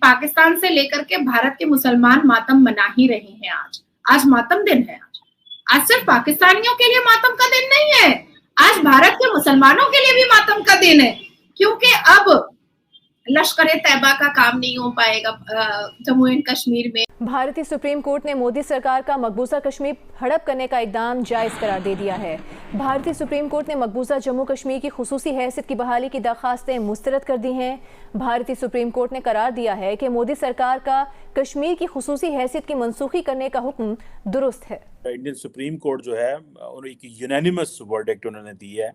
पाकिस्तान से लेकर के भारत के मुसलमान मातम मना ही रहे हैं। आज मातम दिन है। आज सिर्फ पाकिस्तानियों के लिए मातम का दिन नहीं है, आज भारत के मुसलमानों के लिए भी मातम का दिन है, क्योंकि अब लश्कर-ए तैयबा का काम नहीं हो पाएगा जम्मू एंड कश्मीर में। भारतीय सुप्रीम कोर्ट ने मोदी सरकार का मकबूजा कश्मीर हड़प करने का इकदाम जायज़ करार दे दिया है। भारतीय सुप्रीम कोर्ट ने मकबूजा जम्मू कश्मीर की खुसूसी हैसियत की बहाली की दरख्वास्तें मुस्तरद कर दी हैं। भारतीय सुप्रीम कोर्ट ने करार दिया है कि मोदी सरकार का कश्मीर की खुसूसी हैसियत की मनसूखी करने का हुक्म दुरुस्त है। इंडियन सुप्रीम कोर्ट जो है उन्हें यूनानिमस वर्डिक्ट उन्होंने दी है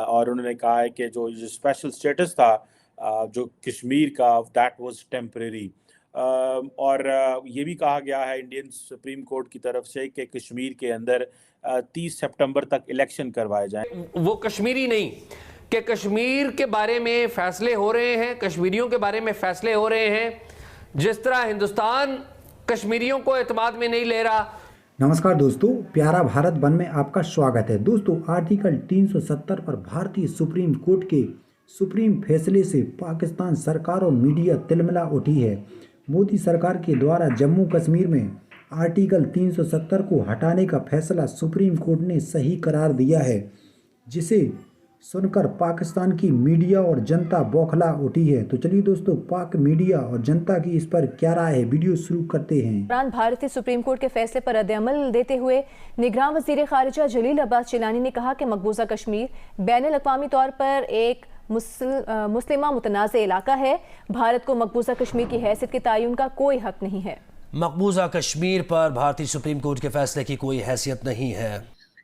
और उन्होंने कहा है कि जो स्पेशल स्टेटस था जो कश्मीर का, दैट वाज टेम्परेरी। और ये भी कहा गया है इंडियन सुप्रीम कोर्ट की तरफ से कि कश्मीर के अंदर 30 सितंबर तक इलेक्शन करवाए जाएं। वो कश्मीरी नहीं कि कश्मीर के बारे में फैसले हो रहे हैं, कश्मीरियों के बारे में फैसले हो रहे हैं, जिस तरह हिंदुस्तान कश्मीरियों को एतमाद में नहीं ले रहा। नमस्कार दोस्तों, प्यारा भारत वन में आपका स्वागत है। दोस्तों, आर्टिकल 370 पर भारतीय सुप्रीम कोर्ट के सुप्रीम फैसले से पाकिस्तान सरकार और मीडिया तिलमिला उठी है। मोदी सरकार के द्वारा जम्मू कश्मीर में आर्टिकल 370 को हटाने का फैसला सुप्रीम कोर्ट ने सही करार दिया है, जिसे सुनकर पाकिस्तान की मीडिया और जनता बौखला उठी है। तो चलिए दोस्तों, पाक मीडिया और जनता की इस पर क्या राय है, वीडियो शुरू करते हैं। भारतीय सुप्रीम कोर्ट के फैसले पर रद्द-ए-अमल देते हुए निगरान वज़ीर ख़ारिजा जलील अब्बास जिलानी ने कहा कि मकबूजा कश्मीर बैनुल-अक़वामी तौर पर एक मुस्लिमा मुतनाज़ इलाका है। भारत को मकबूजा कश्मीर की हैसियत के तयन का कोई हक नहीं है। मकबूजा कश्मीर पर भारतीय सुप्रीम कोर्ट के फैसले की कोई हैसियत नहीं है।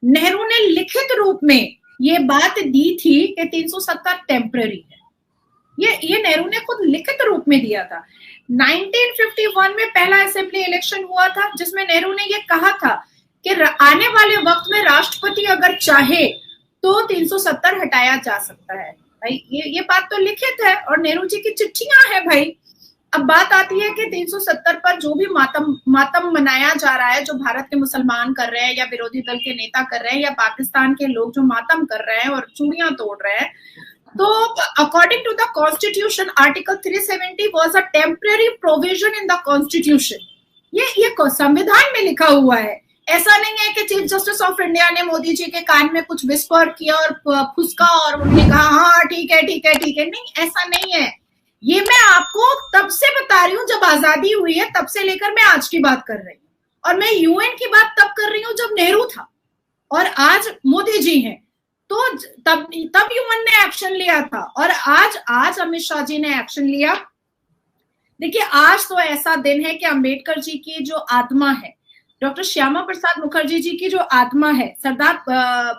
नेहरू ने लिखित रूप में ये बात दी थी कि 370 टेम्पररी है। ये नेहरू ने खुद लिखित रूप में दिया था। 1951 में पहला असेंबली इलेक्शन हुआ था, जिसमें नेहरू ने ये कहा था कि आने वाले वक्त में राष्ट्रपति अगर चाहे तो 370 हटाया जा सकता है। भाई ये बात तो लिखित है और नेहरू जी की चिट्ठियां हैं भाई। अब बात आती है कि 370 पर जो भी मातम मनाया जा रहा है, जो भारत के मुसलमान कर रहे हैं या विरोधी दल के नेता कर रहे हैं या पाकिस्तान के लोग जो मातम कर रहे हैं और चूड़ियां तोड़ रहे हैं, तो according to the constitution article 370 was a temporary provision in the constitution. ये संविधान में लिखा हुआ है। ऐसा नहीं है कि चीफ जस्टिस ऑफ इंडिया ने मोदी जी के कान में कुछ विस्पर किया और फुसका और उन्होंने कहा हाँ ठीक है। नहीं, ऐसा नहीं है। ये मैं आपको तब से बता रही हूँ जब आजादी हुई है, तब से लेकर मैं आज की बात कर रही हूँ। और मैं यूएन की बात तब कर रही हूँ जब नेहरू था और आज मोदी जी हैं। तो तब यूएन ने एक्शन लिया था और आज अमित शाह जी ने एक्शन लिया। देखिए, आज तो ऐसा दिन है कि अंबेडकर जी की जो आत्मा है, डॉक्टर श्यामा प्रसाद मुखर्जी जी की जो आत्मा है, सरदार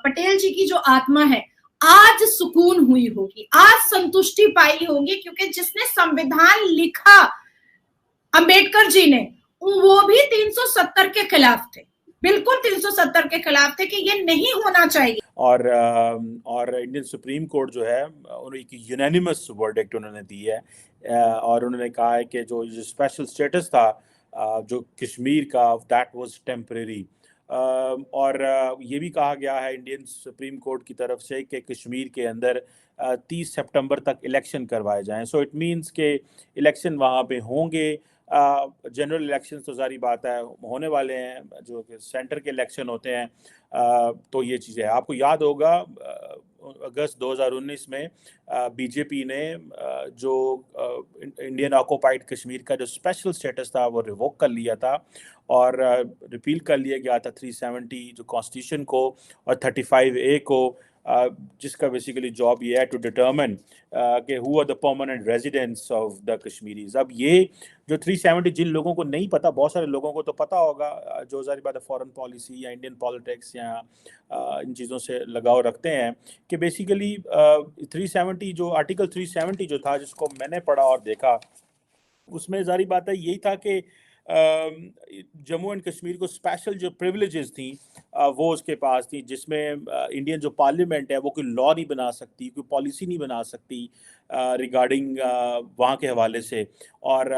पटेल जी की जो आत्मा है, आज सुकून हुई होगी, आज संतुष्टि पाई होगी, क्योंकि जिसने संविधान लिखा अंबेडकर जी ने, वो भी 370 के खिलाफ थे, बिल्कुल 370 के खिलाफ थे कि ये नहीं होना चाहिए। और इंडियन सुप्रीम कोर्ट जो है उन्हें यूनानिमस वर्डिक्ट उन्होंने दी है और उन्होंने कहा है कि जो स्पेशल स्टेटस था जो कश्मीर का, दैट वाज टेम्परेरी। और ये भी कहा गया है इंडियन सुप्रीम कोर्ट की तरफ से कि कश्मीर के अंदर 30 सितंबर तक इलेक्शन करवाए जाएं। सो इट मींस के इलेक्शन वहाँ पे होंगे। जनरल इलेक्शन तो सारी बात है होने वाले हैं, जो सेंटर के इलेक्शन होते हैं। तो ये चीज़ें है। आपको याद होगा अगस्त 2019 में बीजेपी ने जो इंडियन ऑक्युपाइड कश्मीर का जो स्पेशल स्टेटस था वो रिवोक कर लिया था और रिपील कर लिया गया था 370 जो कॉन्स्टिट्यूशन को और 35A को, जिसका बेसिकली जॉब ये है टू डिटर्मिन कि who are the permanent residents of the Kashmiris. अब ये जो 370, जिन लोगों को नहीं पता, बहुत सारे लोगों को तो पता होगा जो ज़ाहिर बात है फॉरेन पॉलिसी या इंडियन पॉलिटिक्स या इन चीज़ों से लगाव रखते हैं, कि बेसिकली 370 जो आर्टिकल 370 जो था, जिसको मैंने पढ़ा और देखा, उसमें ज़ाहिर बात है यही था कि जम्मू एंड कश्मीर को स्पेशल जो प्रिविलेजेस थी वो उसके पास थी, जिसमें इंडियन जो पार्लियामेंट है वो कोई लॉ नहीं बना सकती, कोई पॉलिसी नहीं बना सकती रिगार्डिंग वहाँ के हवाले से, और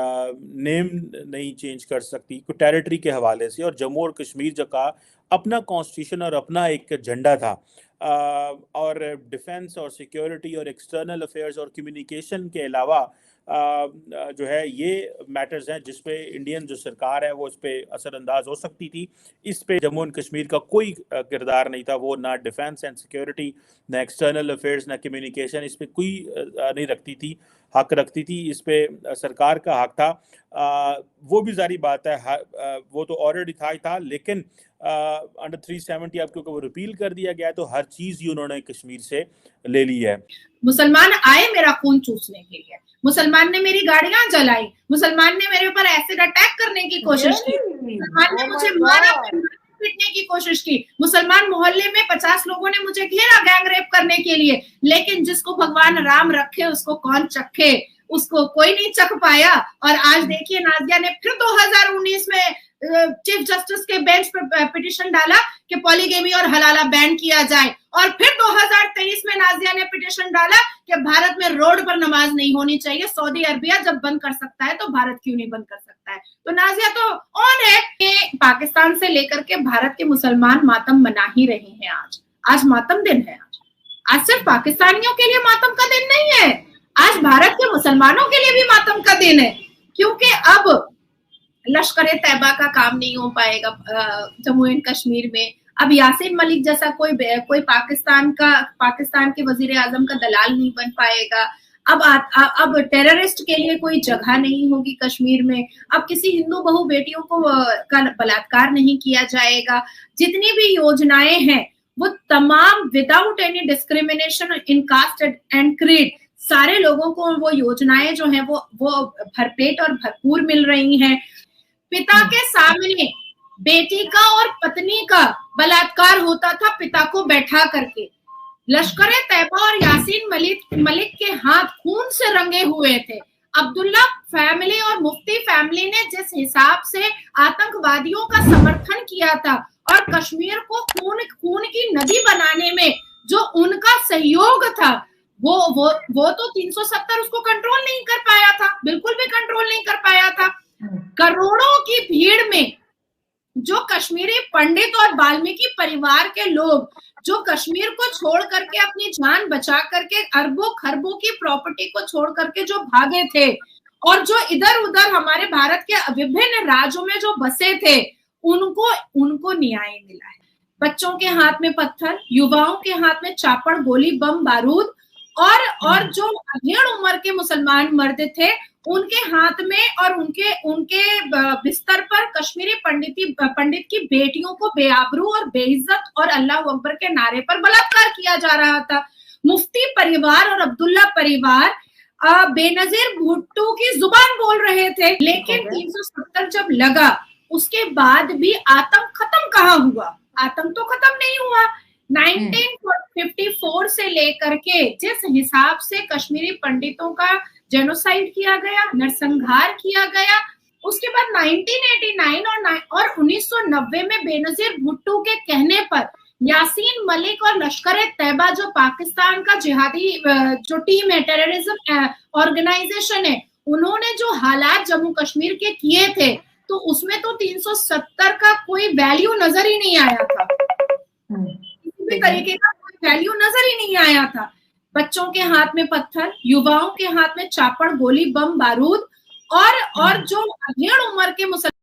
नेम नहीं चेंज कर सकती कोई टेरिटरी के हवाले से। और जम्मू और कश्मीर जो का अपना कॉन्स्टिट्यूशन और अपना एक झंडा था, और डिफेंस और सिक्योरिटी और एक्सटर्नल अफेयर्स और कम्युनिकेशन के अलावा जो है ये मैटर्स हैं जिस पे इंडियन जो सरकार है वो इस पे असरअंदाज हो सकती थी। इस पे जम्मू एंड कश्मीर का कोई किरदार नहीं था, वो ना डिफेंस एंड सिक्योरिटी, ना एक्सटर्नल अफेयर्स, ना कम्युनिकेशन, इस पे कोई नहीं रखती थी, हक रखती थी। इस पे सरकार का हक था। वो भी जारी बात है, वो तो ऑलरेडी था ही था, लेकिन अंडर 370 अब क्योंकि वो रिपील कर दिया गया है तो हर चीज ही उन्होंने कश्मीर से ले ली है। मुसलमान आए मेरा खून चूसने के लिए, मुसलमान ने मेरी गाड़ियां जलाई, मुसलमान ने मेरे ऊपर एसिड अटैक करने की कोशिश की, मुसलमान ने मुझे मारा, पीटने की कोशिश की, मुसलमान मोहल्ले में 50 लोगों ने मुझे घेरा गैंग रेप करने के लिए। लेकिन जिसको भगवान राम रखे उसको कौन चखे, उसको कोई नहीं चख पाया। और आज देखिए नाजिया ने फिर 2019 में चीफ जस्टिस के बेंच पर पिटीशन डाला कि पॉलीगेमी और हलाला बैन किया जाए, और फिर 2023 में नाजिया ने पिटीशन डाला कि भारत में रोड पर नमाज नहीं होनी चाहिए। सऊदी अरबिया जब बंद कर सकता है तो भारत क्यों नहीं बंद कर सकता है? तो नाजिया तो ऑन है कि पाकिस्तान से लेकर के भारत के मुसलमान मातम मना ही रहे हैं। आज मातम दिन है। आज सिर्फ पाकिस्तानियों के लिए मातम का दिन नहीं है, आज भारत के मुसलमानों के लिए भी मातम का दिन है, क्योंकि अब लश्कर तैयबा का काम नहीं हो पाएगा जम्मू एंड कश्मीर में। अब यासीन मलिक जैसा कोई पाकिस्तान के वजीर आजम का दलाल नहीं बन पाएगा। अब टेररिस्ट के लिए कोई जगह नहीं होगी कश्मीर में। अब किसी हिंदू बहू बेटियों को का बलात्कार नहीं किया जाएगा। जितनी भी योजनाएं हैं वो तमाम without any discrimination in caste and creed, सारे लोगों को वो योजनाएं जो हैं वो भरपेट और भरपूर मिल रही हैं। पिता के सामने बेटी का और पत्नी का बलात्कार होता था पिता को बैठा करके। लश्कर तैयबा और यासीन मलिक के हाथ खून से रंगे हुए थे। अब्दुल्ला फैमिली और मुफ्ती फैमिली ने जिस हिसाब से आतंकवादियों का समर्थन किया था और कश्मीर को खून की नदी बनाने में जो उनका सहयोग था, वो तो 370 उसको कंट्रोल नहीं कर पाया था, बिल्कुल भी कंट्रोल नहीं कर पाया था। करोड़ों की भीड़ में जो कश्मीरी पंडित और वाल्मीकि परिवार के लोग जो कश्मीर को छोड़ करके अपनी जान बचा करके अरबों खरबों की प्रॉपर्टी को छोड़ करके जो भागे थे और जो इधर उधर हमारे भारत के विभिन्न राज्यों में जो बसे थे, उनको न्याय मिला है। बच्चों के हाथ में पत्थर, युवाओं के हाथ में चापड़, गोली, बम, बारूद और जो अधेड़ उम्र के मुसलमान मर्द थे उनके हाथ में और उनके बिस्तर पर कश्मीरी पंडित की बेटियों को बेआबरू और बेइज्जत और अल्लाह अकबर के नारे पर बलात्कार किया जा रहा था। मुफ्ती परिवार और अब्दुल्ला परिवार बेनजीर भुट्टो की जुबान बोल रहे थे, लेकिन 370 जब लगा उसके बाद भी आतंक खत्म कहाँ हुआ? आतंक तो खत्म नहीं हुआ। 1954 से लेकर के जिस हिसाब से कश्मीरी पंडितों का जेनोसाइड किया गया, नरसंहार किया गया, उसके बाद 1989 और 1990 में बेनजीर भुट्टो के कहने पर यासीन मलिक और लश्कर तैयबा जो पाकिस्तान का जिहादी जो टीम है, टेररिज्म ऑर्गेनाइजेशन है, उन्होंने जो हालात जम्मू कश्मीर के किए थे तो उसमें तो 370 का कोई वैल्यू नजर ही नहीं आया था, किसी भी तरीके का कोई वैल्यू नजर ही नहीं आया था। बच्चों के हाथ में पत्थर, युवाओं के हाथ में चापड़, गोली, बम, बारूद और जो अधेड़ उम्र के मुसलमान